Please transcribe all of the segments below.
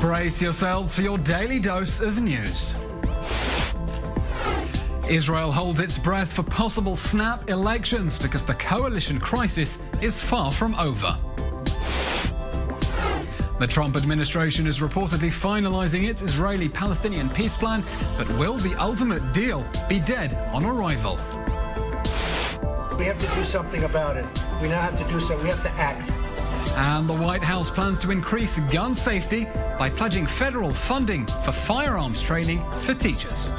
Brace yourselves for your daily dose of news. Israel holds its breath for possible snap elections because the coalition crisis is far from over. The Trump administration is reportedly finalizing its Israeli-Palestinian peace plan, but will the ultimate deal be dead on arrival? We have to do something about it. We now have to do something. We have to act. And the White House plans to increase gun safety by pledging federal funding for firearms training for teachers.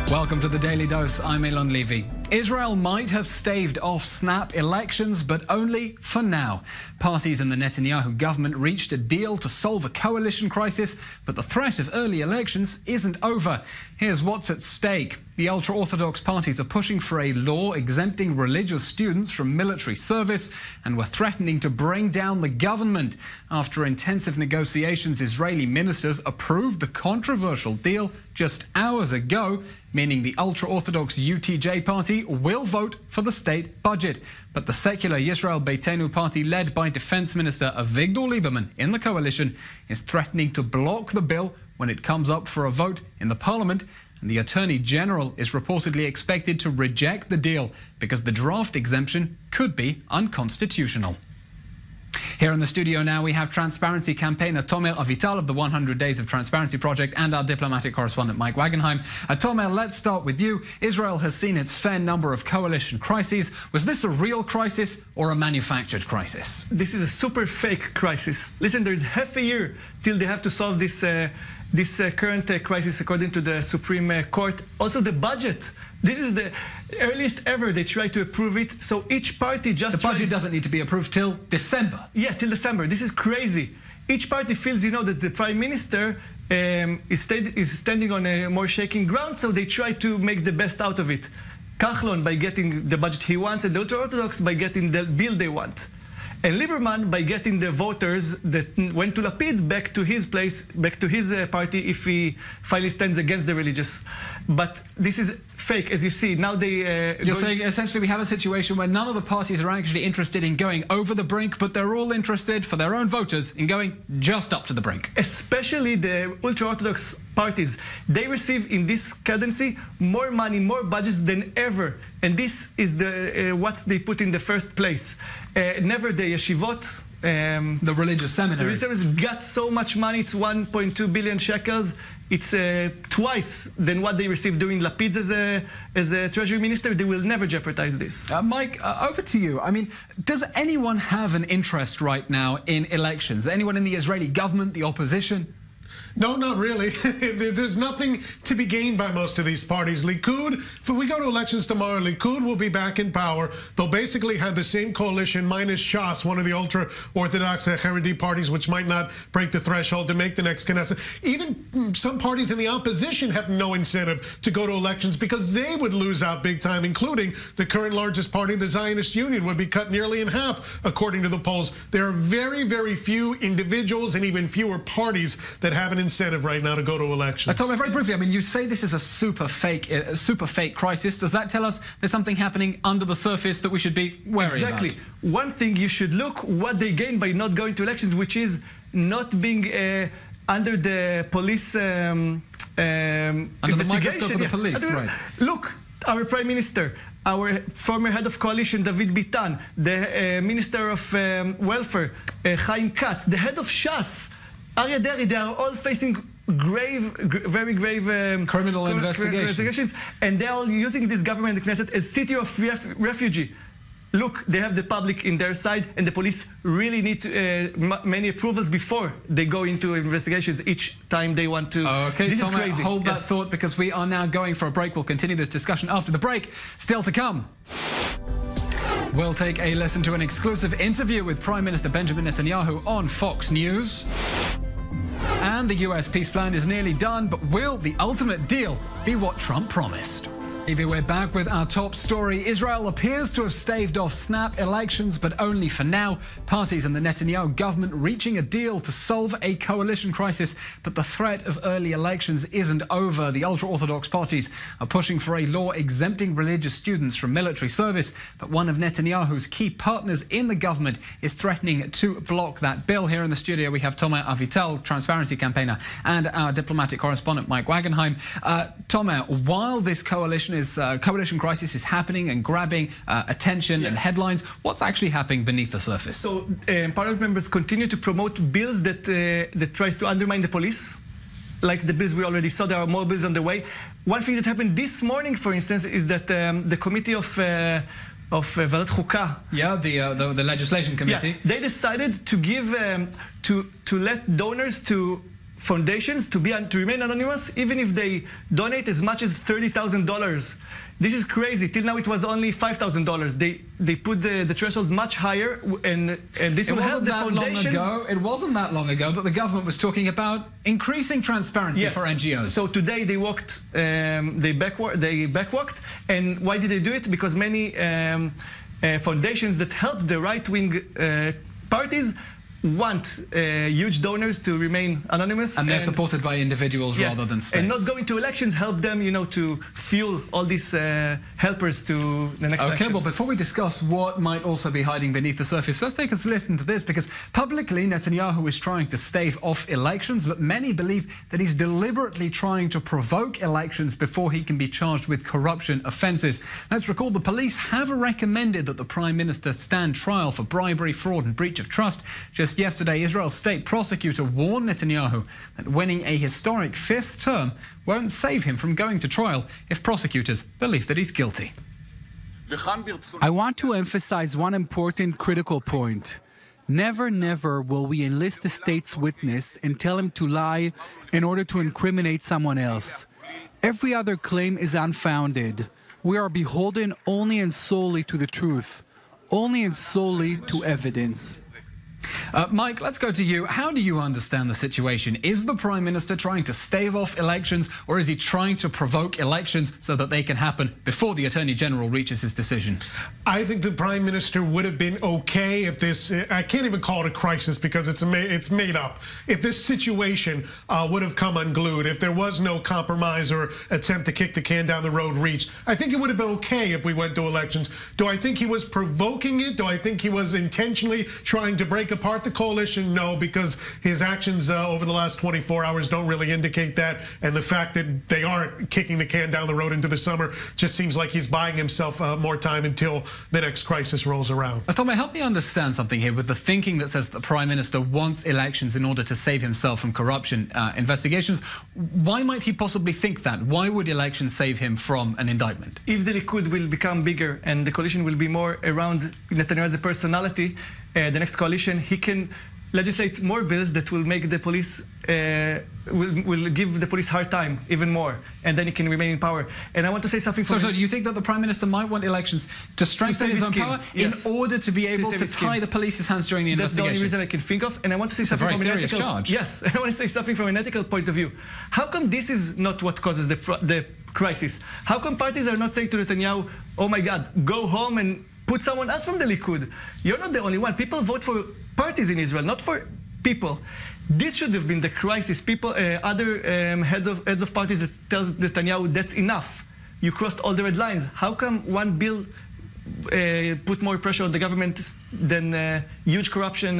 Welcome to the Daily Dose. I'm Elon Levy. Israel might have staved off snap elections, but only for now. Parties in the Netanyahu government reached a deal to solve a coalition crisis, but the threat of early elections isn't over. Here's what's at stake. The ultra-Orthodox parties are pushing for a law exempting religious students from military service and were threatening to bring down the government. After intensive negotiations, Israeli ministers approved the controversial deal just hours ago, meaning the ultra-Orthodox UTJ party will vote for the state budget. But the secular Yisrael Beitenu party, led by Defense Minister Avigdor Lieberman in the coalition, is threatening to block the bill when it comes up for a vote in the parliament. And the Attorney General is reportedly expected to reject the deal because the draft exemption could be unconstitutional. Here in the studio now we have transparency campaigner Tomer Avital of the 100 Days of Transparency Project and our diplomatic correspondent Mike Wagenheim. Tomer, let's start with you. Israel has seen its fair number of coalition crises. Was this a real crisis or a manufactured crisis? This is a super fake crisis. Listen, there's half a year till they have to solve this current crisis according to the Supreme Court. Also the budget. This is the earliest ever they try to approve it. So each party just... The budget doesn't need to be approved till December. Yeah, till December. This is crazy. Each party feels, that the prime minister is standing on a more shaking ground, so they try to make the best out of it. Kahlon by getting the budget he wants, and the ultra-Orthodox by getting the bill they want. And Lieberman by getting the voters that went to Lapid back to his place, back to his party if he finally stands against the religious. But this is fake, as you see. Now they... You're saying essentially we have a situation where none of the parties are actually interested in going over the brink, but they're all interested for their own voters in going just up to the brink. Especially the ultra-Orthodox parties. They receive in this cadency more money, more budgets than ever. And this is what they put in the first place. Never the yeshivot. The religious seminaries. The religious seminaries got so much money. It's 1.2 billion shekels. It's twice than what they received during Lapid as a treasury minister. They will never jeopardize this. Mike, over to you. I mean, does anyone have an interest right now in elections? Anyone in the Israeli government, the opposition? No, not really. There's nothing to be gained by most of these parties. Likud, if we go to elections tomorrow, Likud will be back in power. They'll basically have the same coalition minus Shas, one of the ultra-Orthodox Haredi parties, which might not break the threshold to make the next Knesset. Even some parties in the opposition have no incentive to go to elections because they would lose out big time, including the current largest party, the Zionist Union, would be cut nearly in half, according to the polls. There are very, very few individuals and even fewer parties that have an incentive right now to go to elections. Tomer, very briefly, I mean, you say this is a super fake crisis. Does that tell us there's something happening under the surface that we should be wary about? Exactly. One thing you should look what they gain by not going to elections, which is not being under the police under the microscope of the police, right? Look, our prime minister, our former head of coalition, David Bitan, the minister of welfare, Chaim Katz, the head of Shas, Aryeh Deri, they are all facing very grave criminal investigations. And they are all using this government, the Knesset, as city of refugee. Look, they have the public in their side, and the police really need many approvals before they go into investigations each time they want to. Okay, this Tomer, is crazy. Hold that thought, because we are now going for a break. We'll continue this discussion after the break. Still to come. We'll take a listen to an exclusive interview with Prime Minister Benjamin Netanyahu on Fox News. And the US peace plan is nearly done, but will the ultimate deal be what Trump promised? Evie, we're back with our top story. Israel appears to have staved off snap elections, but only for now. Parties in the Netanyahu government reaching a deal to solve a coalition crisis, but the threat of early elections isn't over. The ultra-Orthodox parties are pushing for a law exempting religious students from military service, but one of Netanyahu's key partners in the government is threatening to block that bill. Here in the studio, we have Tomer Avitel, transparency campaigner, and our diplomatic correspondent, Mike Wagenheim. Tomer, while this coalition crisis is happening and grabbing attention and headlines, what's actually happening beneath the surface? So parliament members continue to promote bills that tries to undermine the police. Like the bills we already saw, there are more bills on the way. One thing that happened this morning, for instance, is that the committee of Vadat Chukah, the legislation committee, they decided to give to let donors to foundations to remain anonymous, even if they donate as much as $30,000. This is crazy. Till now, it was only $5,000. They put the threshold much higher, and this will help the foundations. It wasn't that long ago that the government was talking about increasing transparency for NGOs. So today they walked, they backwalked, and why did they do it? Because many foundations that help the right-wing parties want huge donors to remain anonymous. And they're supported by individuals rather than states. And not going to elections help them, to fuel all these helpers to the next elections. Okay, well, before we discuss what might also be hiding beneath the surface, let's take a listen to this, because publicly Netanyahu is trying to stave off elections, but many believe that he's deliberately trying to provoke elections before he can be charged with corruption offences. Let's recall the police have recommended that the Prime Minister stand trial for bribery, fraud and breach of trust. Just yesterday, Israel's state prosecutor warned Netanyahu that winning a historic fifth term won't save him from going to trial if prosecutors believe that he's guilty. I want to emphasize one important critical point. Never, never will we enlist the state's witness and tell him to lie in order to incriminate someone else. Every other claim is unfounded. We are beholden only and solely to the truth, only and solely to evidence. Mike, let's go to you. How do you understand the situation? Is the Prime Minister trying to stave off elections, or is he trying to provoke elections so that they can happen before the Attorney General reaches his decision? I think the Prime Minister would have been okay if this, I can't even call it a crisis because it's made up. If this situation would have come unglued, if there was no compromise or attempt to kick the can down the road reached, I think it would have been okay if we went to elections. Do I think he was provoking it? Do I think he was intentionally trying to break apart the coalition? No, because his actions over the last 24 hours don't really indicate that. And the fact that they are kicking the can down the road into the summer just seems like he's buying himself more time until the next crisis rolls around. Tomer, help me understand something here with the thinking that says the Prime Minister wants elections in order to save himself from corruption investigations. Why might he possibly think that? Why would elections save him from an indictment? If the Likud will become bigger and the coalition will be more around Netanyahu as a personality, the next coalition, he can legislate more bills that will make the police, will give the police hard time even more, and then he can remain in power. And I want to say something. So do you think that the Prime Minister might want elections to strengthen his own power in order to be able to tie the police's hands during the investigation? That's the only reason I can think of. And I want to say something from an ethical charge. Yes, I want to say something from an ethical point of view. How come this is not what causes the crisis? How come parties are not saying to Netanyahu, "Oh my God, go home and put someone else from the Likud"? You're not the only one. People vote for parties in Israel, not for people. This should have been the crisis. People, other heads of parties that tells Netanyahu that's enough. You crossed all the red lines. How come one bill put more pressure on the government than huge corruption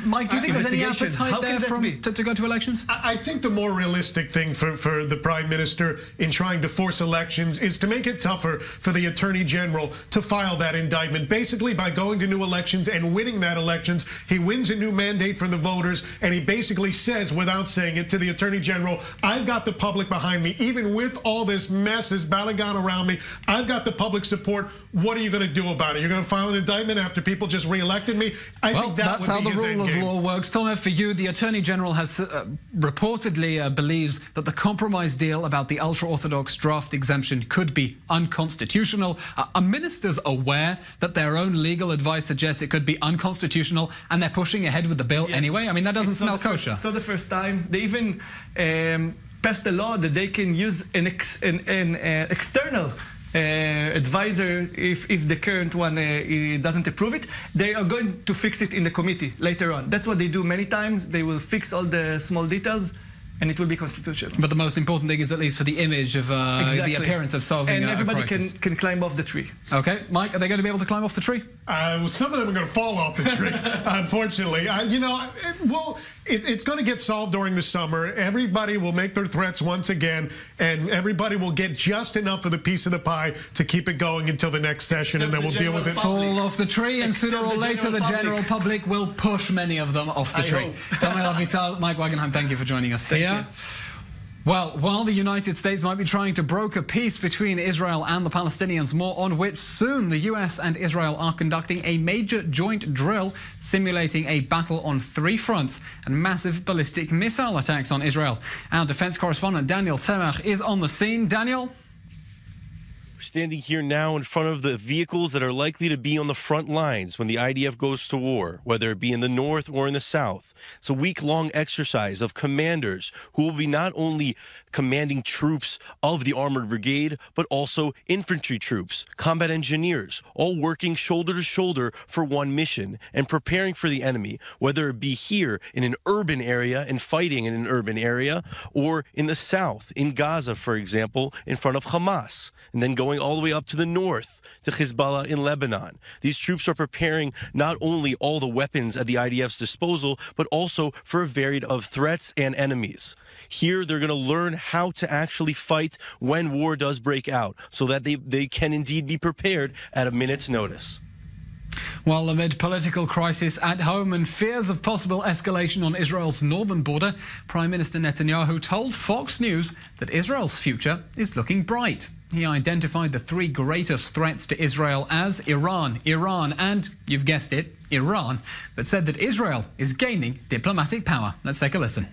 Mike, do you think there's any appetite there to go to elections? I think the more realistic thing for the Prime Minister in trying to force elections is to make it tougher for the Attorney General to file that indictment. Basically, by going to new elections and winning that elections, he wins a new mandate from the voters, and he basically says, without saying it, to the Attorney General, I've got the public behind me. Even with all this mess, this balagan around me, I've got the public support. What are you going to do about it? You're going to file an indictment after people just re-elected me? I think that's how the rule of law works. Tomer, for you, the Attorney General has reportedly believes that the compromise deal about the ultra-Orthodox draft exemption could be unconstitutional. Are ministers aware that their own legal advice suggests it could be unconstitutional, and they're pushing ahead with the bill anyway? I mean, that doesn't smell kosher. It's not the first time. They even passed a law that they can use an external advisor if the current one doesn't approve it. They are going to fix it in the committee later on. That's what they do many times. They will fix all the small details, and it will be constitutional. But the most important thing is at least for the image of the appearance of solving and a everybody crisis. can climb off the tree. Okay, Mike, are they going to be able to climb off the tree? Some of them are going to fall off the tree, unfortunately. It's going to get solved during the summer. Everybody will make their threats once again, and everybody will get just enough of the piece of the pie to keep it going until the next session, and then we'll deal with it. Fall off the tree, and sooner or later the general public will push many of them off the tree. Tamil Avital, Mike Wagenheim, thank you for joining us here. Well, while the United States might be trying to broker peace between Israel and the Palestinians, more on which soon, the US and Israel are conducting a major joint drill simulating a battle on 3 fronts and massive ballistic missile attacks on Israel. Our defense correspondent Daniel Tzemach is on the scene. Daniel? Standing here now in front of the vehicles that are likely to be on the front lines when the IDF goes to war, whether it be in the north or in the south. It's a week-long exercise of commanders who will be not only commanding troops of the armored brigade, but also infantry troops, combat engineers, all working shoulder to shoulder for one mission and preparing for the enemy, whether it be here in an urban area and fighting in an urban area, or in the south, in Gaza, for example, in front of Hamas, and then going all the way up to the north to Hezbollah in Lebanon. These troops are preparing not only all the weapons at the IDF's disposal, but also for a variety of threats and enemies. Here, they're going to learn how to actually fight when war does break out, so that they can indeed be prepared at a minute's notice. Well, amid political crisis at home and fears of possible escalation on Israel's northern border, Prime Minister Netanyahu told Fox News that Israel's future is looking bright. He identified the 3 greatest threats to Israel as Iran, and, you've guessed it, Iran, but said that Israel is gaining diplomatic power. Let's take a listen.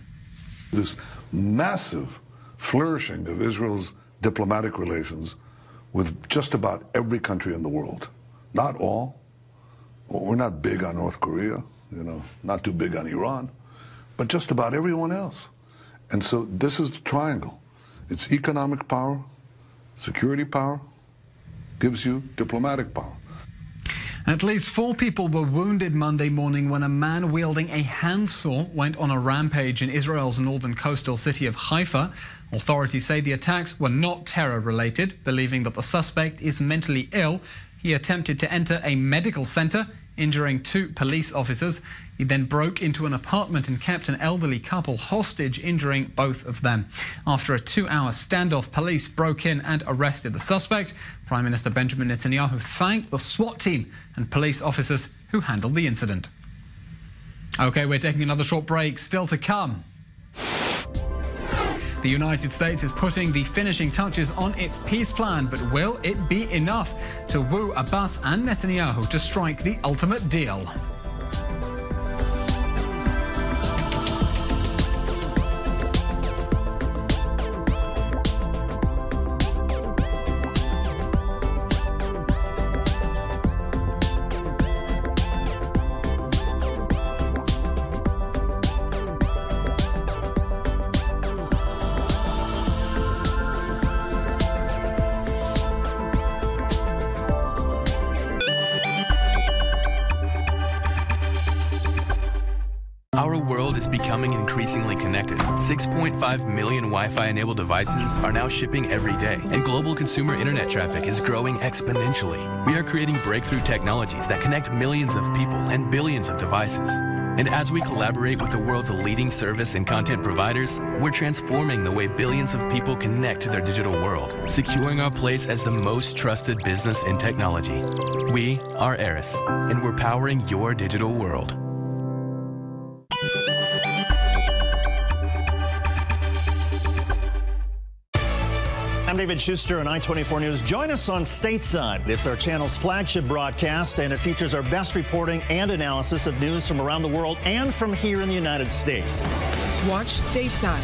This massive flourishing of Israel's diplomatic relations with just about every country in the world. Not all. We're not big on North Korea, not too big on Iran, but just about everyone else. And so this is the triangle. It's economic power, security power, gives you diplomatic power. At least 4 people were wounded Monday morning when a man wielding a handsaw went on a rampage in Israel's northern coastal city of Haifa. Authorities say the attacks were not terror-related, believing that the suspect is mentally ill. He attempted to enter a medical center, injuring 2 police officers. He then broke into an apartment and kept an elderly couple hostage, injuring both of them. After a 2-hour standoff, police broke in and arrested the suspect. Prime Minister Benjamin Netanyahu thanked the SWAT team and police officers who handled the incident. Okay, we're taking another short break. Still to come. The United States is putting the finishing touches on its peace plan, but will it be enough to woo Abbas and Netanyahu to strike the ultimate deal? Our world is becoming increasingly connected. 6.5 million Wi-Fi enabled devices are now shipping every day, and global consumer internet traffic is growing exponentially. We are creating breakthrough technologies that connect millions of people and billions of devices. And as we collaborate with the world's leading service and content providers, we're transforming the way billions of people connect to their digital world, securing our place as the most trusted business in technology. We are Eris, and we're powering your digital world. I'm David Schuster on i24 News. Join us on Stateside. It's our channel's flagship broadcast, and it features our best reporting and analysis of news from around the world and from here in the United States. Watch Stateside,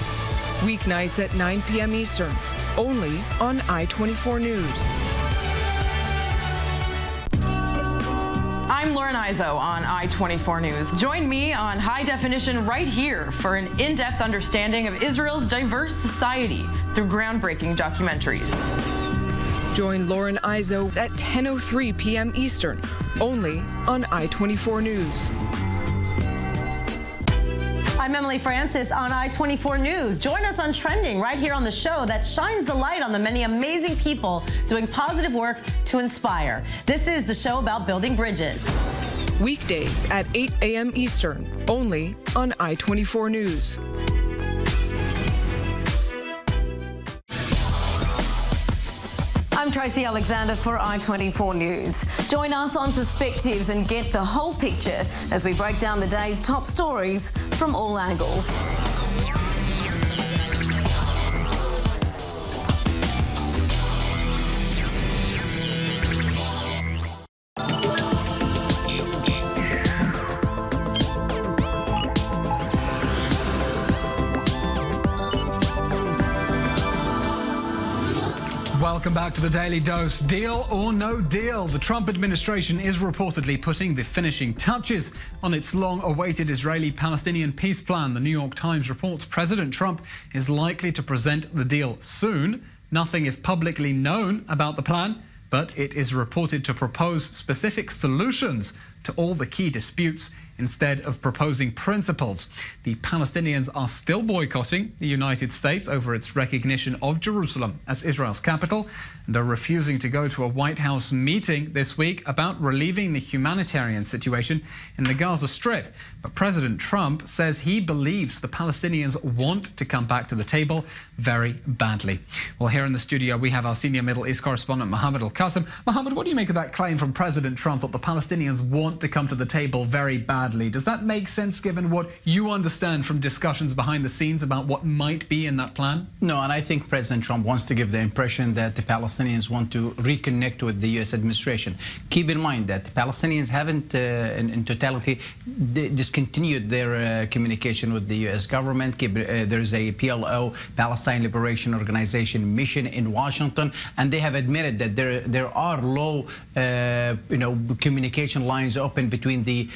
weeknights at 9 p.m. Eastern, only on i24 News. I'm I'm Lauren Izzo on i24 News. Join me on High Definition right here for an in-depth understanding of Israel's diverse society through groundbreaking documentaries. Join Lauren Izzo at 10:03 p.m. Eastern, only on i24 News. I'm Emily Francis on i24 News. Join us on Trending right here on the show that shines the light on the many amazing people doing positive work to inspire. This is the show about building bridges. Weekdays at 8 a.m. Eastern, only on i24 News. I'm Tracy Alexander for i24 News. Join us on Perspectives and get the whole picture as we break down the day's top stories from all angles. Welcome back to the Daily Dose. Deal or no deal? The Trump administration is reportedly putting the finishing touches on its long-awaited Israeli-Palestinian peace plan. The New York Times reports President Trump is likely to present the deal soon. Nothing is publicly known about the plan, but it is reported to propose specific solutions to all the key disputes instead of proposing principles. The Palestinians are still boycotting the United States over its recognition of Jerusalem as Israel's capital and are refusing to go to a White House meeting this week about relieving the humanitarian situation in the Gaza Strip. But President Trump says he believes the Palestinians want to come back to the table very badly. Well, here in the studio, we have our senior Middle East correspondent, Mohammed Al-Qasim. Mohammed, what do you make of that claim from President Trump that the Palestinians want to come to the table very badly? Does that make sense given what you understand from discussions behind the scenes about what might be in that plan? No, and I think President Trump wants to give the impression that the Palestinians want to reconnect with the U.S. administration. Keep in mind that the Palestinians haven't, in totality, discontinued their communication with the U.S. government. There's a PLO, Palestine Liberation Organization mission in Washington, and they have admitted that there are low, communication lines open between the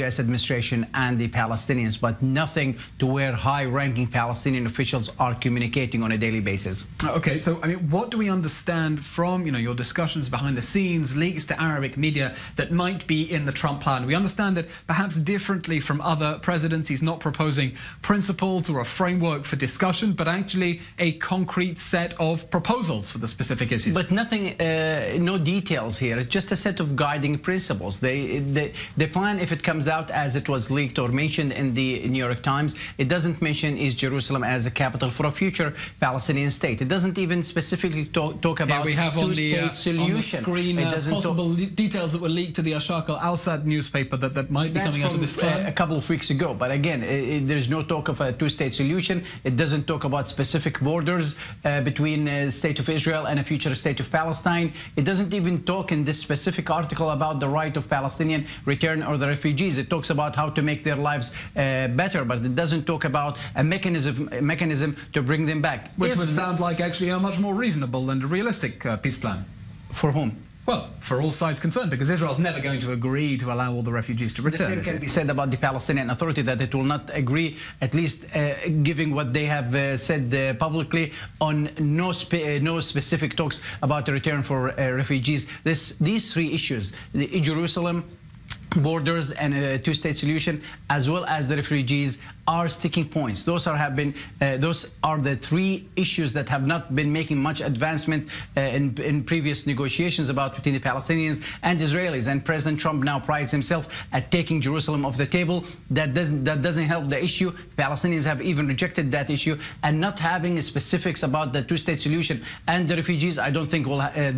U.S. administration and the Palestinians, but nothing to where high-ranking Palestinian officials are communicating on a daily basis. Okay, so I mean, what do we understand from your discussions behind the scenes, leaks to Arabic media that might be in the Trump plan? We understand that perhaps differently from other presidents, he's not proposing principles or a framework for discussion, but actually a concrete set of proposals for the specific issues. But nothing, no details here. It's just a set of guiding principles. The plan, if it comes out as it was leaked or mentioned in the New York Times, it doesn't mention East Jerusalem as a capital for a future Palestinian state. It doesn't even specifically talk about two-state solution. On the screen possible details that were leaked to the Ashaq al-Awsat newspaper that might be coming out of this plan. A couple of weeks ago, but again, there's no talk of a two-state solution. It doesn't talk about specific borders between the state of Israel and a future state of Palestine. It doesn't even talk in this specific article about the right of Palestinian return or the refugees. It talks about how to make their lives better, but it doesn't talk about a mechanism to bring them back. Which would sound like actually a much more reasonable and realistic peace plan. For whom? Well, for all sides concerned, because Israel's never going to agree to allow all the refugees to return. The same can be said about the Palestinian Authority, that it will not agree, at least giving what they have said publicly, on no specific talks about the return for refugees. These three issues, the Jerusalem, borders and a two-state solution, as well as the refugees, are sticking points. Those are the three issues that have not been making much advancement in previous negotiations between the Palestinians and Israelis. And President Trump now prides himself at taking Jerusalem off the table. That doesn't help the issue. The Palestinians have even rejected that issue, and not having specifics about the two-state solution and the refugees, I don't think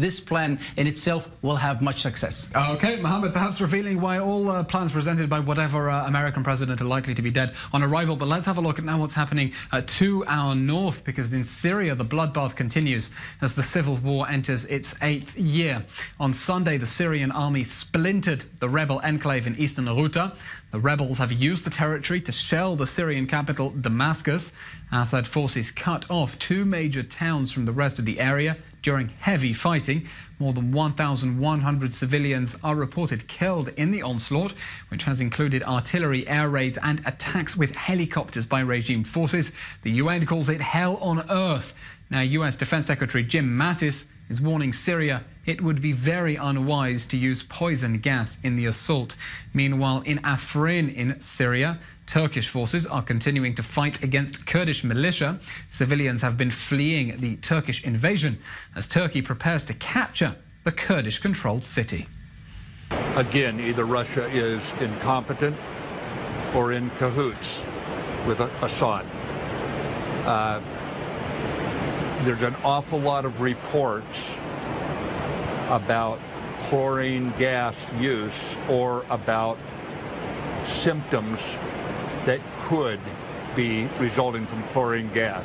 this plan in itself will have much success. Okay, Mohammed, perhaps revealing why all plans presented by whatever American president are likely to be dead on arrival. But let's have a look at now what's happening to our north, because in Syria the bloodbath continues as the civil war enters its 8th year. On Sunday, the Syrian army splintered the rebel enclave in eastern Ghouta. The rebels have used the territory to shell the Syrian capital, Damascus. Assad forces cut off 2 major towns from the rest of the area during heavy fighting. More than 1,100 civilians are reported killed in the onslaught, which has included artillery air raids and attacks with helicopters by regime forces. The UN calls it hell on earth. Now, US Defense Secretary Jim Mattis is warning Syria it would be very unwise to use poison gas in the assault. Meanwhile, in Afrin in Syria, Turkish forces are continuing to fight against Kurdish militia. Civilians have been fleeing the Turkish invasion as Turkey prepares to capture the Kurdish-controlled city. Again, either Russia is incompetent or in cahoots with Assad. There's an awful lot of reports about chlorine gas use or about symptoms that could be resulting from chlorine gas.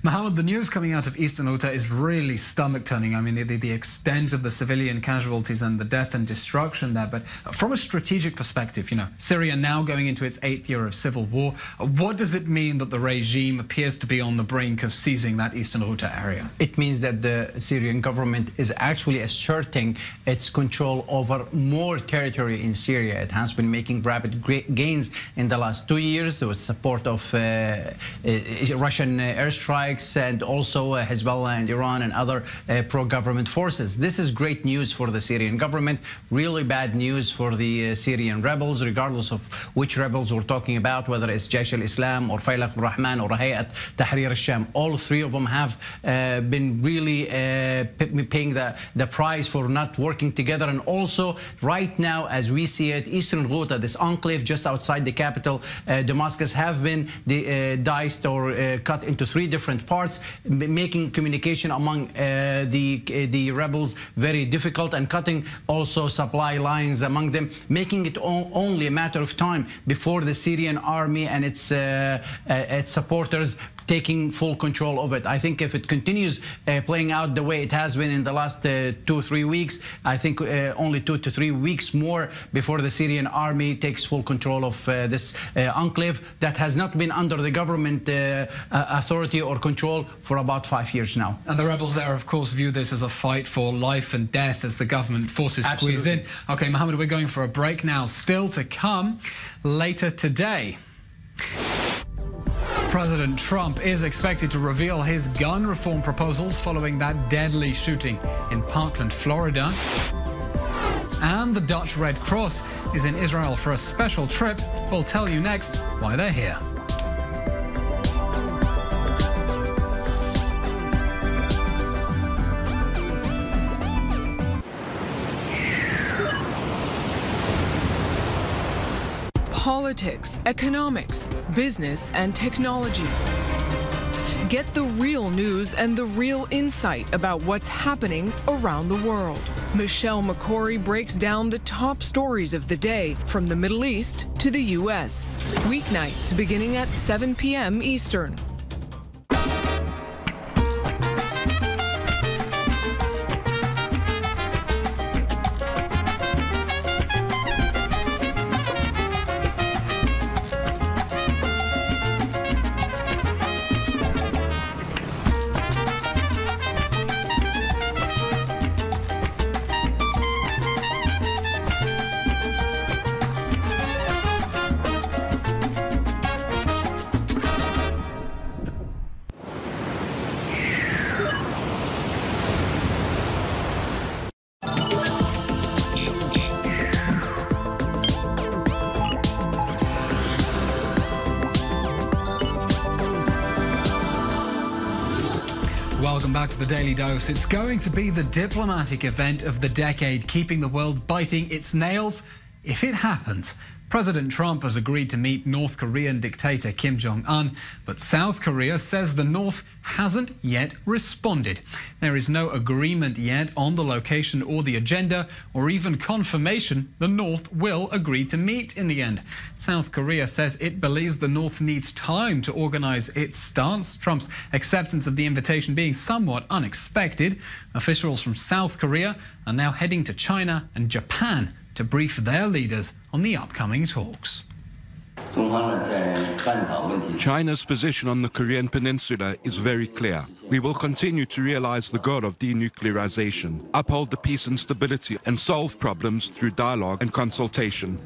Mohammed, the news coming out of Eastern Ghouta is really stomach-turning. I mean, the extent of the civilian casualties and the death and destruction there. But from a strategic perspective, you know, Syria now going into its 8th year of civil war, what does it mean that the regime appears to be on the brink of seizing that Eastern Ghouta area? It means that the Syrian government is actually asserting its control over more territory in Syria. It has been making rapid gains in the last 2 years with support of Russian airstrikes and also Hezbollah and Iran and other pro-government forces. This is great news for the Syrian government, really bad news for the Syrian rebels, regardless of which rebels we're talking about, whether it's Jaish al-Islam or Faylaq al-Rahman or Hayat Tahrir al-Sham. All 3 of them have been really paying the price for not working together. And also, right now, as we see it, Eastern Ghouta, this enclave just outside the capital, Damascus, have been diced or cut into 3 different parts, making communication among the rebels very difficult and cutting also supply lines among them, making it only a matter of time before the Syrian army and its supporters taking full control of it. I think if it continues playing out the way it has been in the last 2-3 weeks, I think only 2 to 3 weeks more before the Syrian army takes full control of this enclave that has not been under the government authority or control for about 5 years now. And the rebels there, of course, view this as a fight for life and death as the government forces squeeze in. Okay, Mohammed, we're going for a break now. Still to come later today. President Trump is expected to reveal his gun reform proposals following that deadly shooting in Parkland, Florida. And the Dutch Red Cross is in Israel for a special trip. We'll tell you next why they're here. Politics, economics, business, and technology. Get the real news and the real insight about what's happening around the world. Michelle McCory breaks down the top stories of the day from the Middle East to the U.S. Weeknights beginning at 7 p.m. Eastern. Welcome back to the Daily Dose. It's going to be the diplomatic event of the decade, keeping the world biting its nails if it happens. President Trump has agreed to meet North Korean dictator Kim Jong-un, but South Korea says the North hasn't yet responded. There is no agreement yet on the location or the agenda, or even confirmation the North will agree to meet in the end. South Korea says it believes the North needs time to organize its stance, Trump's acceptance of the invitation being somewhat unexpected. Officials from South Korea are now heading to China and Japan to brief their leaders on the upcoming talks. China's position on the Korean Peninsula is very clear. We will continue to realize the goal of denuclearization, uphold the peace and stability, and solve problems through dialogue and consultation.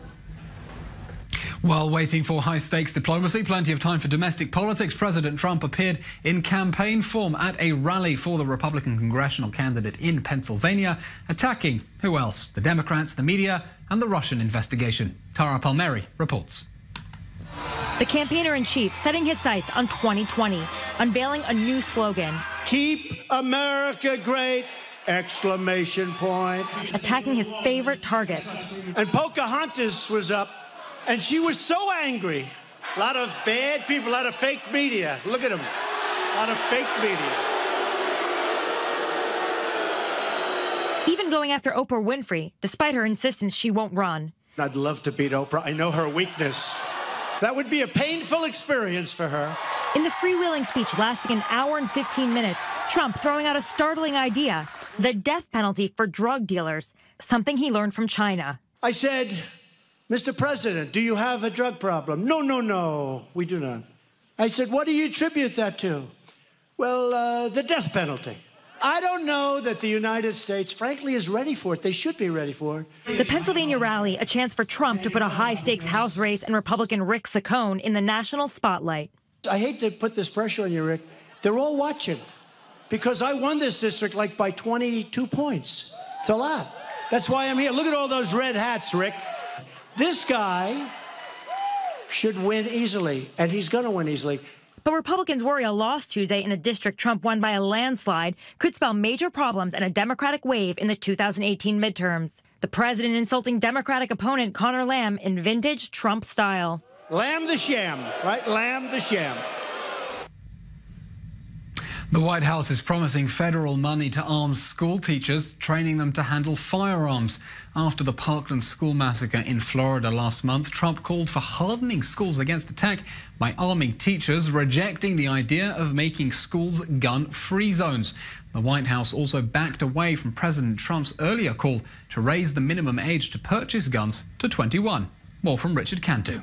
While waiting for high-stakes diplomacy, plenty of time for domestic politics, President Trump appeared in campaign form at a rally for the Republican congressional candidate in Pennsylvania, attacking, who else? The Democrats, the media, and the Russian investigation. Tara Palmieri reports. The campaigner-in-chief setting his sights on 2020, unveiling a new slogan. Keep America great! Exclamation point. Attacking his favorite targets. And Pocahontas was up, and she was so angry. A lot of bad people, a lot of fake media. Look at them. A lot of fake media. Even going after Oprah Winfrey, despite her insistence she won't run. I'd love to beat Oprah. I know her weakness. That would be a painful experience for her. In the freewheeling speech lasting an hour and 15 minutes, Trump throwing out a startling idea, the death penalty for drug dealers, something he learned from China. I said, Mr. President, do you have a drug problem? No, we do not. I said, what do you attribute that to? Well, the death penalty. I don't know that the United States, frankly, is ready for it. They should be ready for it. The Pennsylvania rally, a chance for Trump to put a high-stakes House race and Republican Rick Saccone in the national spotlight. I hate to put this pressure on you, Rick. They're all watching because I won this district like by 22 points. It's a lot. That's why I'm here. Look at all those red hats, Rick. This guy should win easily, and he's going to win easily. But Republicans worry a loss Tuesday in a district Trump won by a landslide could spell major problems and a Democratic wave in the 2018 midterms. The president insulting Democratic opponent Conor Lamb in vintage Trump style. Lamb the sham, right? Lamb the sham. The White House is promising federal money to arm school teachers, training them to handle firearms. After the Parkland school massacre in Florida last month, Trump called for hardening schools against attack by arming teachers, rejecting the idea of making schools gun-free zones. The White House also backed away from President Trump's earlier call to raise the minimum age to purchase guns to 21. More from Richard Cantu.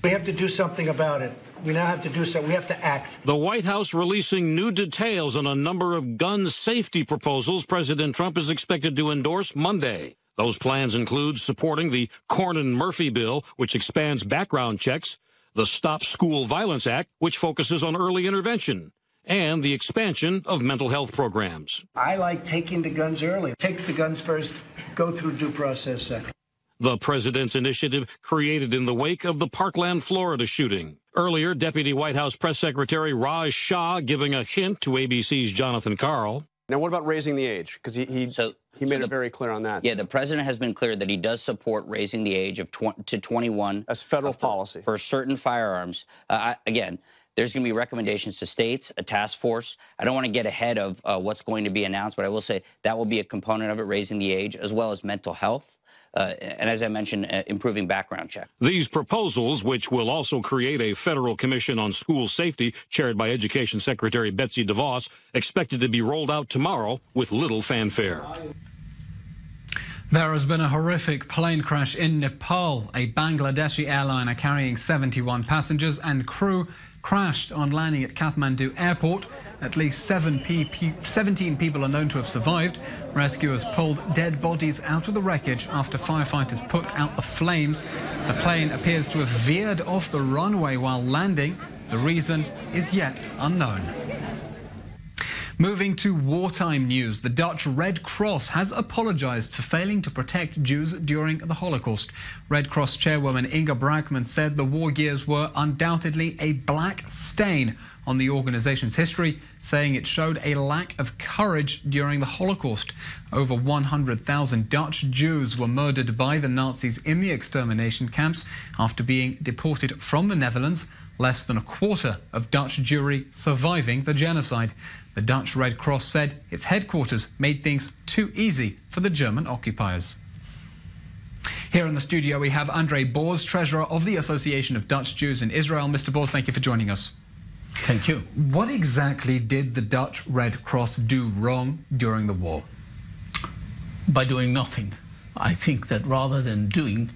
We have to do something about it. We now have to do something. We have to act. The White House releasing new details on a number of gun safety proposals President Trump is expected to endorse Monday. Those plans include supporting the Cornyn-Murphy bill, which expands background checks, the Stop School Violence Act, which focuses on early intervention, and the expansion of mental health programs. I like taking the guns early. Take the guns first, go through due process second. The president's initiative created in the wake of the Parkland, Florida shooting. Earlier, Deputy White House Press Secretary Raj Shah giving a hint to ABC's Jonathan Karl. Now, what about raising the age? Because he made it very clear on that. Yeah, the president has been clear that he does support raising the age of to 21. As federal policy. For certain firearms. Again, there's going to be recommendations to states, a task force. I don't want to get ahead of what's going to be announced, but I will say that will be a component of it, raising the age, as well as mental health. And as I mentioned, improving background check. These proposals, which will also create a federal commission on school safety, chaired by Education Secretary Betsy DeVos, expected to be rolled out tomorrow with little fanfare. There has been a horrific plane crash in Nepal. A Bangladeshi airliner carrying 71 passengers and crew crashed on landing at Kathmandu airport. At least 17 people are known to have survived. Rescuers pulled dead bodies out of the wreckage after firefighters put out the flames. The plane appears to have veered off the runway while landing. The reason is yet unknown. Moving to wartime news, the Dutch Red Cross has apologized for failing to protect Jews during the Holocaust. Red Cross chairwoman Inga Brackman said the war years were undoubtedly a black stain on the organization's history, saying it showed a lack of courage during the Holocaust. Over 100,000 Dutch Jews were murdered by the Nazis in the extermination camps after being deported from the Netherlands, less than a quarter of Dutch Jewry surviving the genocide. The Dutch Red Cross said its headquarters made things too easy for the German occupiers. Here in the studio we have André Boers, treasurer of the Association of Dutch Jews in Israel. Mr. Boers, thank you for joining us. Thank you. What exactly did the Dutch Red Cross do wrong during the war? By doing nothing. I think that rather than doing,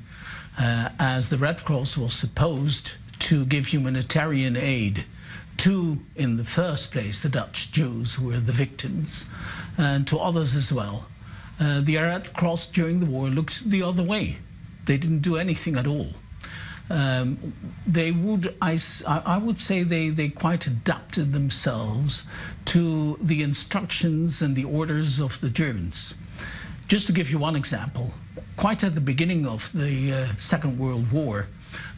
as the Red Cross was supposed to give humanitarian aid to, in the first place, the Dutch Jews who were the victims, and to others as well, the Red Cross during the war looked the other way. They didn't do anything at all. They would, I would say they quite adapted themselves to the instructions and the orders of the Germans. Just to give you one example, quite at the beginning of the Second World War,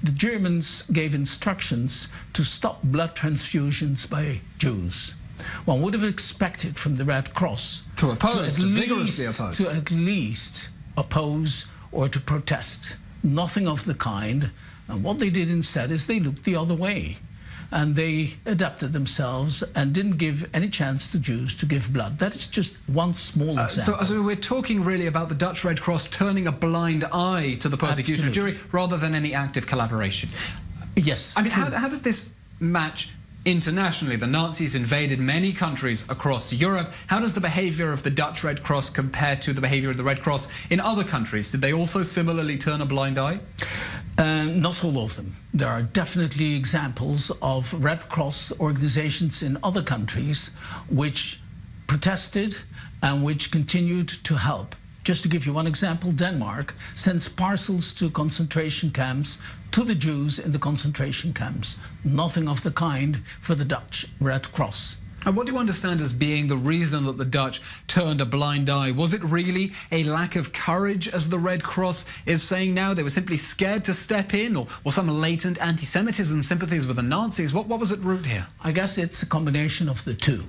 the Germans gave instructions to stop blood transfusions by Jews. One would have expected from the Red Cross to oppose, to vigorously oppose. To at least oppose or to protest. Nothing of the kind. And what they did instead is they looked the other way. And they adapted themselves and didn't give any chance to Jews to give blood. That is just one small example. So we're talking really about the Dutch Red Cross turning a blind eye to the persecution of Jewry rather than any active collaboration. Yes. I mean, how does this match internationally? The Nazis invaded many countries across Europe. How does the behavior of the Dutch Red Cross compare to the behavior of the Red Cross in other countries? Did they also similarly turn a blind eye? Not all of them. There are definitely examples of Red Cross organizations in other countries which protested and which continued to help. Just to give you one example, Denmark sends parcels to concentration camps to the Jews in the concentration camps. Nothing of the kind for the Dutch Red Cross. And what do you understand as being the reason that the Dutch turned a blind eye? Was it really a lack of courage, as the Red Cross is saying now? They were simply scared to step in, or some latent anti-Semitism, sympathies with the Nazis? What was at root here? I guess it's a combination of the two.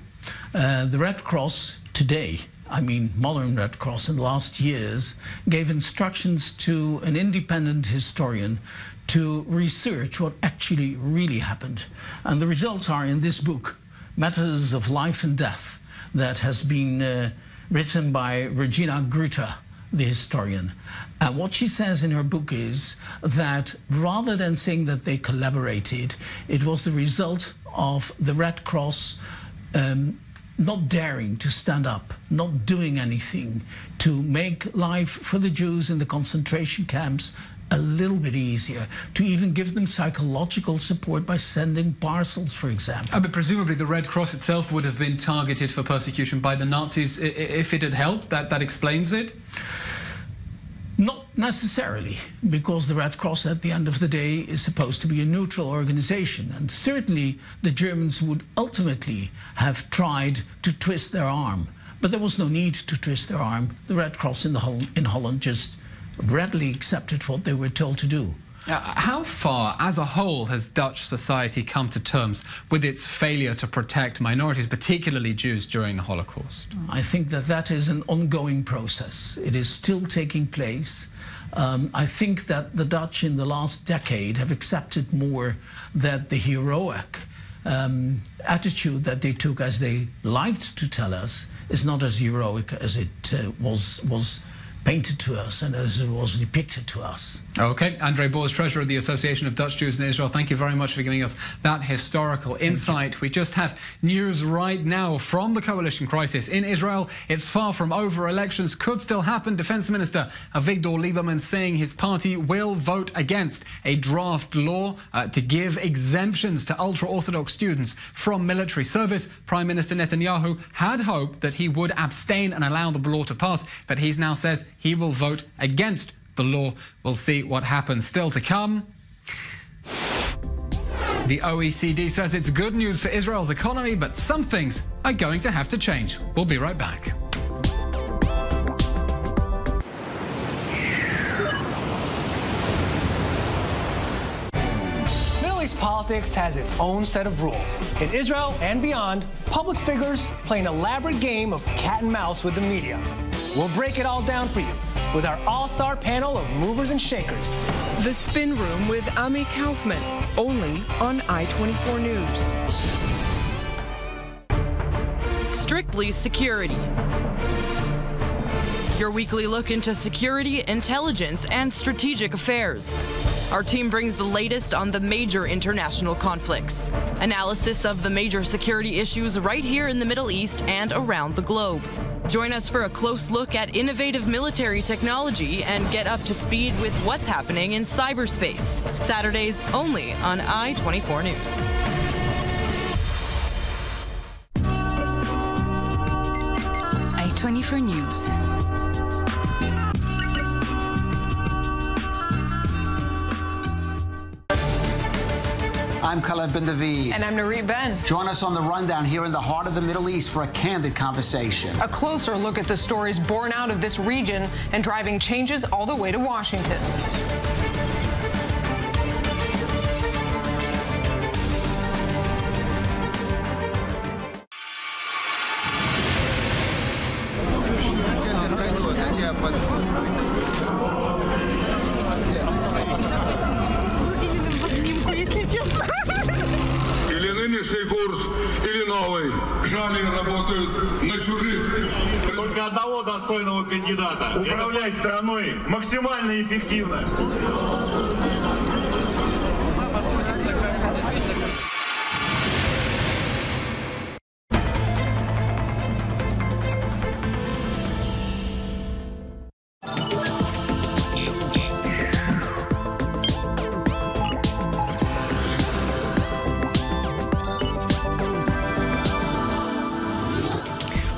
The Red Cross today, I mean modern Red Cross in the last years, gave instructions to an independent historian to research what actually really happened. And the results are in this book, Matters of Life and Death, that has been written by Regina Gruter, the historian. And what she says in her book is that rather than saying that they collaborated, it was the result of the Red Cross not daring to stand up, not doing anything to make life for the Jews in the concentration camps a little bit easier, to even give them psychological support by sending parcels, for example. But presumably the Red Cross itself would have been targeted for persecution by the Nazis if it had helped. That explains it? Not necessarily, because the Red Cross at the end of the day is supposed to be a neutral organization, and certainly the Germans would ultimately have tried to twist their arm, but there was no need to twist their arm. The Red Cross in Holland just readily accepted what they were told to do. How far, as a whole, has Dutch society come to terms with its failure to protect minorities, particularly Jews, during the Holocaust? I think that is an ongoing process. It is still taking place. I think that the Dutch in the last decade have accepted more that the heroic attitude that they took, as they liked to tell us, is not as heroic as it was painted to us and as it was depicted to us. Okay, Andre Boers, Treasurer of the Association of Dutch Jews in Israel, thank you very much for giving us that historical insight. We just have news right now from the coalition crisis in Israel. It's far from over. Elections could still happen. Defense Minister Avigdor Lieberman saying his party will vote against a draft law to give exemptions to ultra-Orthodox students from military service. Prime Minister Netanyahu had hoped that he would abstain and allow the law to pass, but he now says he will vote against the law. We'll see what happens. Still to come, the OECD says it's good news for Israel's economy, but some things are going to have to change. We'll be right back. Middle East politics has its own set of rules. In Israel and beyond, public figures play an elaborate game of cat and mouse with the media. We'll break it all down for you with our all-star panel of movers and shakers. The Spin Room with Ami Kaufman, only on i24 News. Strictly Security. Your weekly look into security, intelligence, and strategic affairs. Our team brings the latest on the major international conflicts. Analysis of the major security issues right here in the Middle East and around the globe. Join us for a close look at innovative military technology and get up to speed with what's happening in cyberspace. Saturdays only on i24 News. i24 News. I'm Khaled Ben David. And I'm Nareet Ben. Join us on The Rundown here in the heart of the Middle East for a candid conversation. A closer look at the stories born out of this region and driving changes all the way to Washington. Только одного достойного кандидата. Управлять страной максимально эффективно.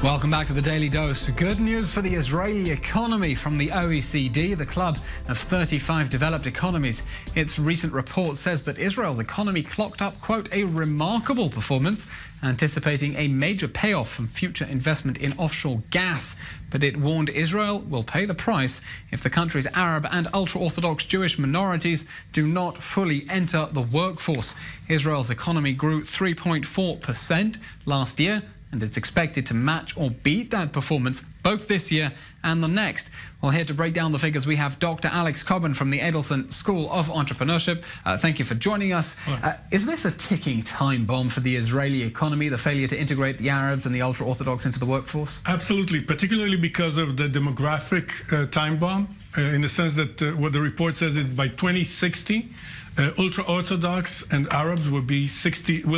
Welcome back to the Daily Dose. Good news for the Israeli economy from the OECD, the club of 35 developed economies. Its recent report says that Israel's economy clocked up, quote, a remarkable performance, anticipating a major payoff from future investment in offshore gas. But it warned Israel will pay the price if the country's Arab and ultra-Orthodox Jewish minorities do not fully enter the workforce. Israel's economy grew 3.4% last year, and it's expected to match or beat that performance both this year and the next. Well, here to break down the figures, we have Dr. Alex Coben from the Edelson School of Entrepreneurship. Thank you for joining us. Is this a ticking time bomb for the Israeli economy, the failure to integrate the Arabs and the ultra-Orthodox into the workforce? Absolutely, particularly because of the demographic time bomb, in the sense that what the report says is by 2060, ultra-Orthodox and Arabs will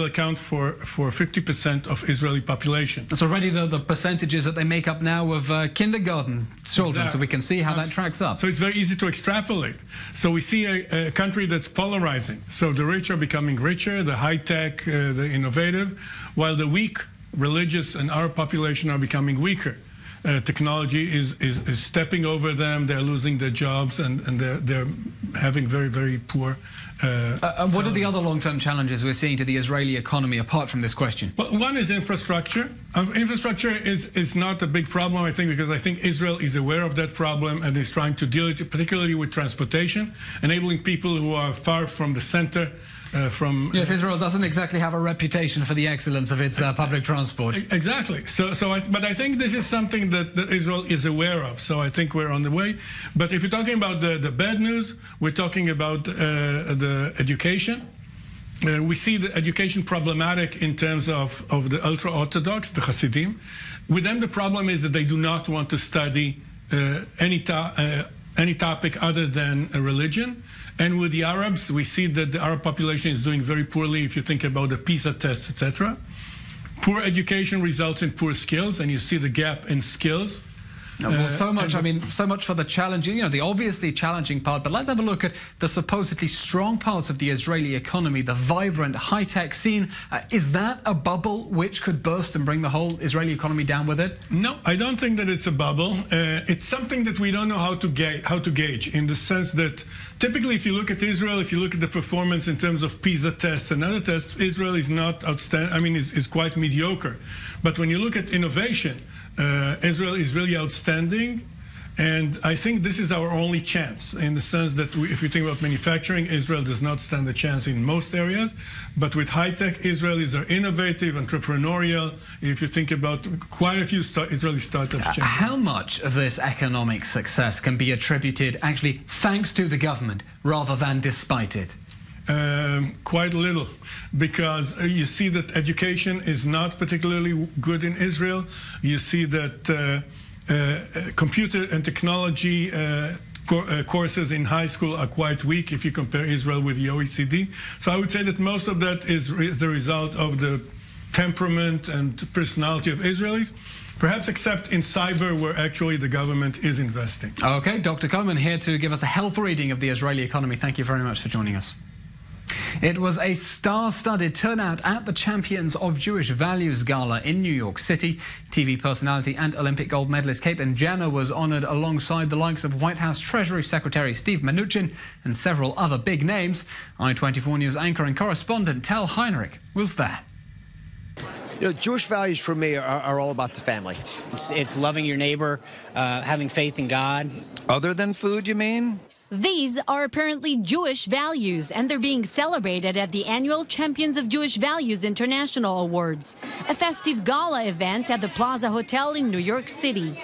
account for 50% of Israeli population. That's already the percentages that they make up now of kindergarten children, exactly. So we can see how that tracks up. So it's very easy to extrapolate. So we see a country that's polarizing. So the rich are becoming richer, the high-tech, the innovative, while the weak, religious and Arab population are becoming weaker. Technology is stepping over them. They're losing their jobs, and they're having very, very poor. What are the other long-term challenges we're seeing to the Israeli economy apart from this question? Well, one is infrastructure. Infrastructure is not a big problem, I think, because I think Israel is aware of that problem and is trying to deal with it, particularly with transportation, enabling people who are far from the center. Yes, Israel doesn't exactly have a reputation for the excellence of its public transport. Exactly. But I think this is something that Israel is aware of. So I think we're on the way. But if you're talking about the bad news, we're talking about the education. We see the education problematic in terms of the ultra-Orthodox, the Hasidim. With them, the problem is that they do not want to study any topic other than religion. And with the Arabs, we see that the Arab population is doing very poorly if you think about the PISA tests, etc. Poor education results in poor skills, and you see the gap in skills. Well, so much for the challenging, the obviously challenging part. But let's have a look at the supposedly strong parts of the Israeli economy, the vibrant high-tech scene. Is that a bubble which could burst and bring the whole Israeli economy down with it? No, I don't think that it's a bubble. It's something that we don't know how to gauge, in the sense that typically, if you look at Israel, if you look at the performance in terms of PISA tests and other tests, Israel is not outstanding. Is quite mediocre. But when you look at innovation, Israel is really outstanding, and I think this is our only chance, in the sense that if you think about manufacturing, Israel does not stand a chance in most areas, but with high-tech, Israelis are innovative, entrepreneurial. If you think about quite a few Israeli startups. How much of this economic success can be attributed actually thanks to the government rather than despite it? Quite little, because you see that education is not particularly good in Israel. You see that computer and technology courses in high school are quite weak if you compare Israel with the OECD. So I would say that most of that is the result of the temperament and personality of Israelis. perhaps except in cyber, where actually the government is investing. Okay, Dr. Coleman here to give us a health reading of the Israeli economy. Thank you very much for joining us. It was a star-studded turnout at the Champions of Jewish Values Gala in New York City. TV personality and Olympic gold medalist Caitlyn Jenner was honored alongside the likes of White House Treasury Secretary Steve Mnuchin and several other big names. i24 News anchor and correspondent Tel Heinrich was there. You know, Jewish values for me are all about the family. It's loving your neighbor, having faith in God. Other than food, you mean? These are apparently Jewish values, and they're being celebrated at the annual Champions of Jewish Values International Awards, a festive gala event at the Plaza Hotel in New York City.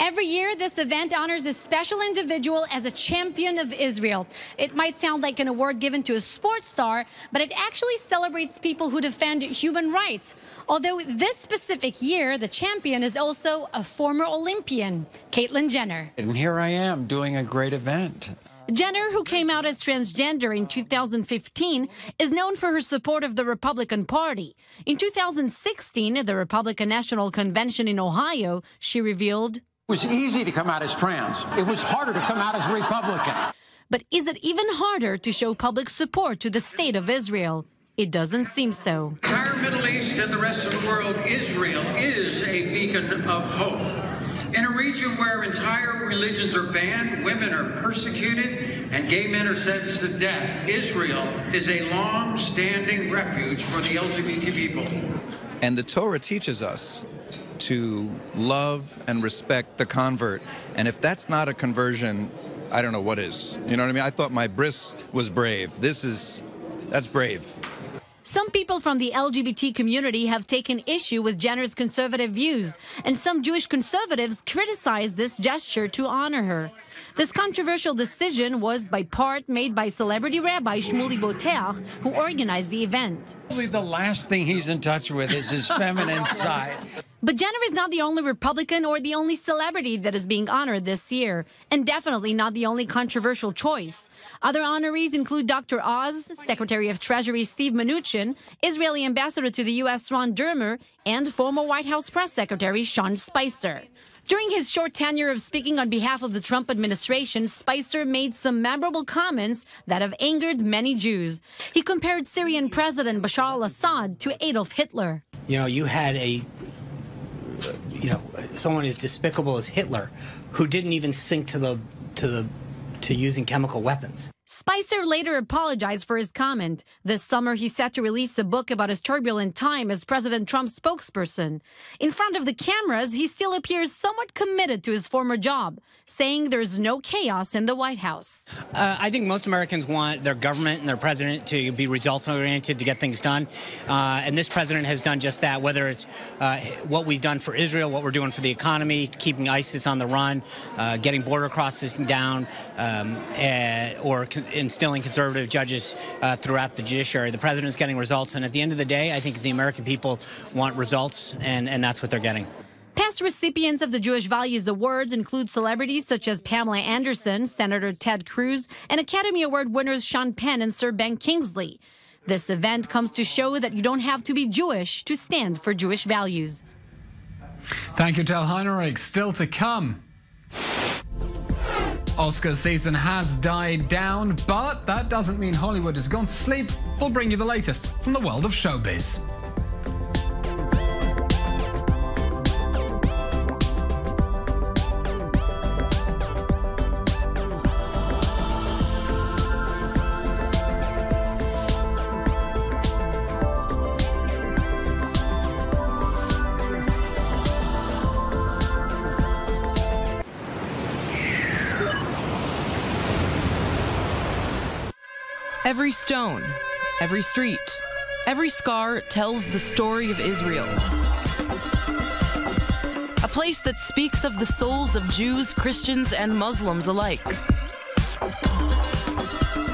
Every year, this event honors a special individual as a champion of Israel. It might sound like an award given to a sports star, but it actually celebrates people who defend human rights. Although this specific year, the champion is also a former Olympian, Caitlyn Jenner. And here I am doing a great event. Jenner, who came out as transgender in 2015, is known for her support of the Republican Party. In 2016, at the Republican National Convention in Ohio, she revealed, "It was easy to come out as trans. It was harder to come out as Republican." But is it even harder to show public support to the state of Israel? It doesn't seem so. The entire Middle East and the rest of the world, Israel is a beacon of hope. In a region where entire religions are banned, women are persecuted, and gay men are sentenced to death, Israel is a long-standing refuge for the LGBT people. And the Torah teaches us to love and respect the convert. And if that's not a conversion, I don't know what is. You know what I mean? I thought my bris was brave. That's brave. Some people from the LGBT community have taken issue with Jenner's conservative views, and some Jewish conservatives criticize this gesture to honor her. This controversial decision was by part made by celebrity rabbi Shmuley Boteach, who organized the event. Probably the last thing he's in touch with is his feminine side. But Jenner is not the only Republican or the only celebrity that is being honored this year, and definitely not the only controversial choice. Other honorees include Dr. Oz, Secretary of Treasury Steve Mnuchin, Israeli Ambassador to the U.S. Ron Dermer, and former White House Press Secretary Sean Spicer. During his short tenure of speaking on behalf of the Trump administration, Spicer made some memorable comments that have angered many Jews. He compared Syrian President Bashar al-Assad to Adolf Hitler. You know, you had someone as despicable as Hitler, who didn't even sink to using chemical weapons. Spicer later apologized for his comment. This summer, he's set to release a book about his turbulent time as President Trump's spokesperson. In front of the cameras, he still appears somewhat committed to his former job, saying there's no chaos in the White House. I think most Americans want their government and their president to be results-oriented, to get things done. And this president has done just that, whether it's what we've done for Israel, what we're doing for the economy, keeping ISIS on the run, getting border crossings down, or instilling conservative judges throughout the judiciary. The president's getting results, and at the end of the day, I think the American people want results, and that's what they're getting. Past recipients of the Jewish Values Awards include celebrities such as Pamela Anderson, Senator Ted Cruz, and Academy Award winners Sean Penn and Sir Ben Kingsley. This event comes to show that you don't have to be Jewish to stand for Jewish values. Thank you, Tel Heinrich. Still to come. Oscar season has died down, but that doesn't mean Hollywood has gone to sleep. We'll bring you the latest from the world of showbiz. Every stone, every street, every scar tells the story of Israel. A place that speaks of the souls of Jews, Christians, and Muslims alike.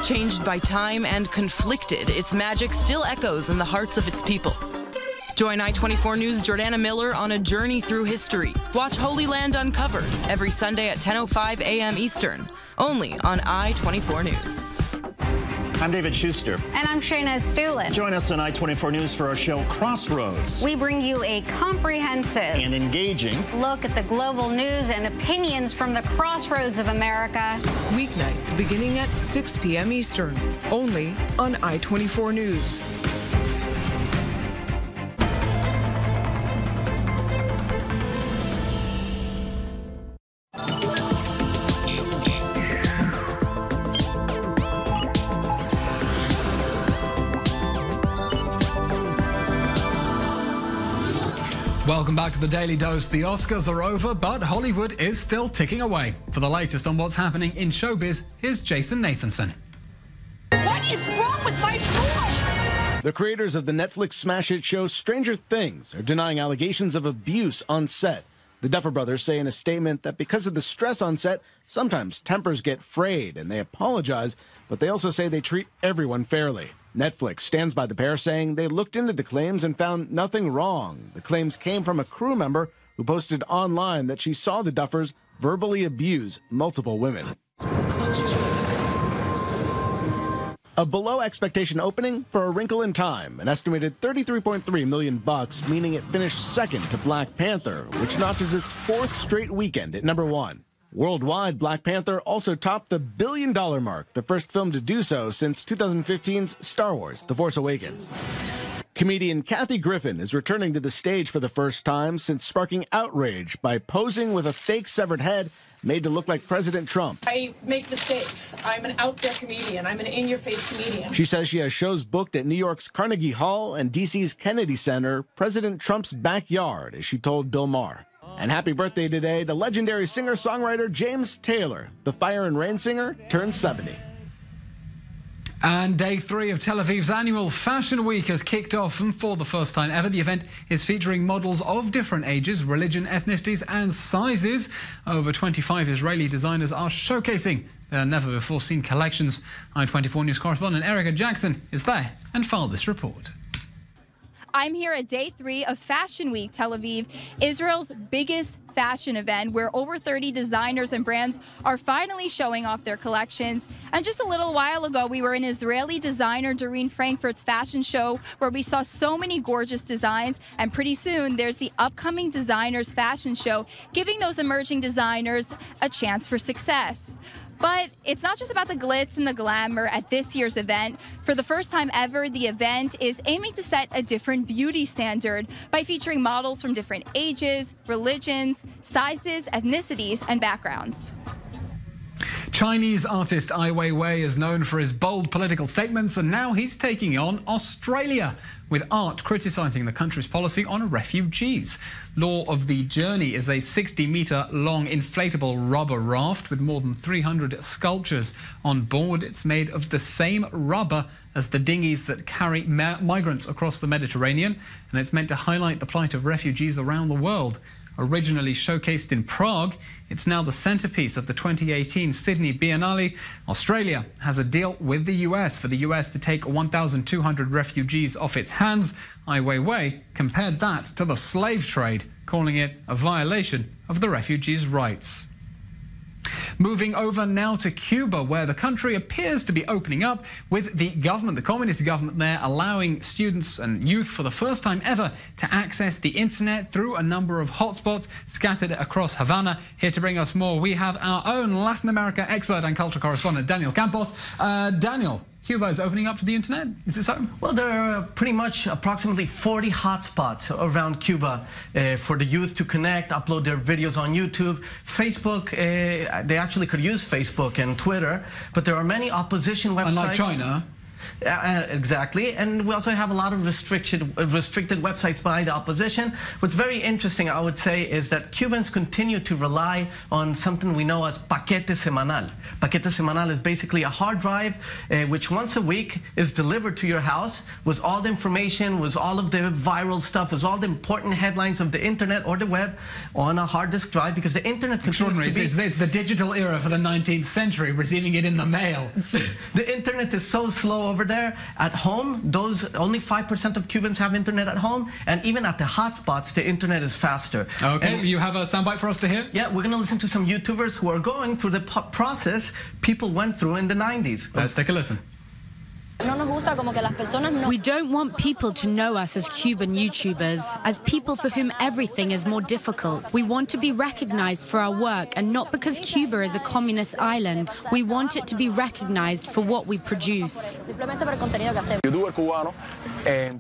Changed by time and conflicted, its magic still echoes in the hearts of its people. Join i24 News' Jordana Miller on a journey through history. Watch Holy Land Uncovered every Sunday at 10:05 a.m. Eastern, only on i24 News. I'm David Schuster. And I'm Shayna Stulin. Join us on I24 News for our show Crossroads. We bring you a comprehensive and engaging look at the global news and opinions from the crossroads of America. Weeknights beginning at 6 p.m. Eastern, only on I24 News. Welcome back to the Daily Dose. The Oscars are over, but Hollywood is still ticking away. For the latest on what's happening in showbiz, here's Jason Nathanson. What is wrong with my boy? The creators of the Netflix smash hit show Stranger Things are denying allegations of abuse on set. The Duffer Brothers say in a statement that because of the stress on set, sometimes tempers get frayed, and they apologize, but they also say they treat everyone fairly. Netflix stands by the pair, saying they looked into the claims and found nothing wrong. The claims came from a crew member who posted online that she saw the Duffers verbally abuse multiple women. A below-expectation opening for A Wrinkle in Time, an estimated $33.3 million, meaning it finished second to Black Panther, which notches its fourth straight weekend at #1. Worldwide, Black Panther also topped the $1 billion mark, the first film to do so since 2015's Star Wars: The Force Awakens. Comedian Kathy Griffin is returning to the stage for the first time since sparking outrage by posing with a fake severed head made to look like President Trump. I make mistakes. I'm an out there comedian. I'm an in-your-face comedian. She says she has shows booked at New York's Carnegie Hall and D.C.'s Kennedy Center, President Trump's backyard, as she told Bill Maher. And happy birthday today to legendary singer-songwriter James Taylor. The Fire and Rain singer turned 70. And day 3 of Tel Aviv's annual Fashion Week has kicked off, and for the first time ever, the event is featuring models of different ages, religion, ethnicities and sizes. Over 25 Israeli designers are showcasing their never-before-seen collections. I24 News correspondent Erica Jackson is there and filed this report. I'm here at day 3 of Fashion Week Tel Aviv, Israel's biggest fashion event, where over 30 designers and brands are finally showing off their collections. And just a little while ago, we were in Israeli designer Doreen Frankfurt's fashion show, where we saw so many gorgeous designs. And pretty soon, there's the upcoming Designers Fashion Show, giving those emerging designers a chance for success. But it's not just about the glitz and the glamour at this year's event. For the first time ever, the event is aiming to set a different beauty standard by featuring models from different ages, religions, sizes, ethnicities, and backgrounds. Chinese artist Ai Weiwei is known for his bold political statements, and now he's taking on Australia with art criticising the country's policy on refugees. Law of the Journey is a 60-metre-long inflatable rubber raft with more than 300 sculptures on board. It's made of the same rubber as the dinghies that carry migrants across the Mediterranean, and it's meant to highlight the plight of refugees around the world. Originally showcased in Prague, it's now the centerpiece of the 2018 Sydney Biennale. Australia has a deal with the US for the US to take 1,200 refugees off its hands. Ai Weiwei compared that to the slave trade, calling it a violation of the refugees' rights. Moving over now to Cuba, where the country appears to be opening up, with the government, the communist government there, allowing students and youth for the first time ever to access the internet through a number of hotspots scattered across Havana. Here to bring us more, we have our own Latin America expert and culture correspondent, Daniel Campos. Daniel, Cuba is opening up to the internet. Is it so? Well, there are pretty much approximately 40 hotspots around Cuba for the youth to connect, upload their videos on YouTube. Facebook, they actually could use Facebook and Twitter, but there are many opposition websites. Unlike China. Exactly, and we also have a lot of restricted websites by the opposition. What's very interesting, I would say, is that Cubans continue to rely on something we know as paquete semanal. Paquete semanal is basically a hard drive which once a week is delivered to your house with all the information, with all of the viral stuff, with all the important headlines of the internet or the web on a hard disk drive, because the internet continues to be... It's the digital era for the 19th century, receiving it in the mail. The internet is so slow over there. At home, only 5% of Cubans have internet at home, and even at the hotspots, the internet is faster. Okay, and you have a soundbite for us to hear? Yeah, we're going to listen to some YouTubers who are going through the process people went through in the 90s. Let's take a listen. We don't want people to know us as Cuban YouTubers, as people for whom everything is more difficult. We want to be recognized for our work, and not because Cuba is a communist island. We want it to be recognized for what we produce.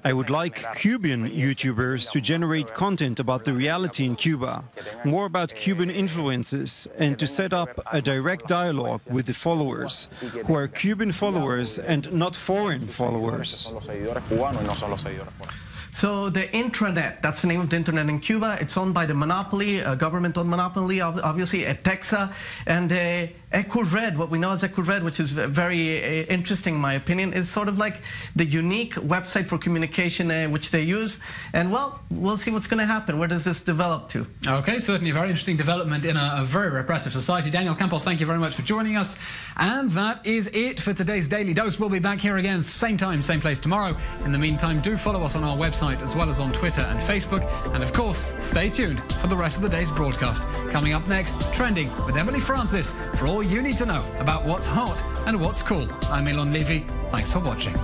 I would like Cuban YouTubers to generate content about the reality in Cuba, more about Cuban influences, and to set up a direct dialogue with the followers, who are Cuban followers and not foreign followers. So the intranet, that's the name of the internet in Cuba. It's owned by the monopoly, a government-owned monopoly, obviously, Etexa, and EcuRed, what we know as EcuRed, which is very interesting, in my opinion, is sort of like the unique website for communication which they use. And, well, we'll see what's going to happen. Where does this develop to? Okay, certainly a very interesting development in a very repressive society. Daniel Campos, thank you very much for joining us. And that is it for today's Daily Dose. We'll be back here again, same time, same place tomorrow. In the meantime, do follow us on our website as well as on Twitter and Facebook. And, of course, stay tuned for the rest of the day's broadcast. Coming up next, Trending with Emily Francis for all you need to know about what's hot and what's cool. I'm Elon Levy. Thanks for watching.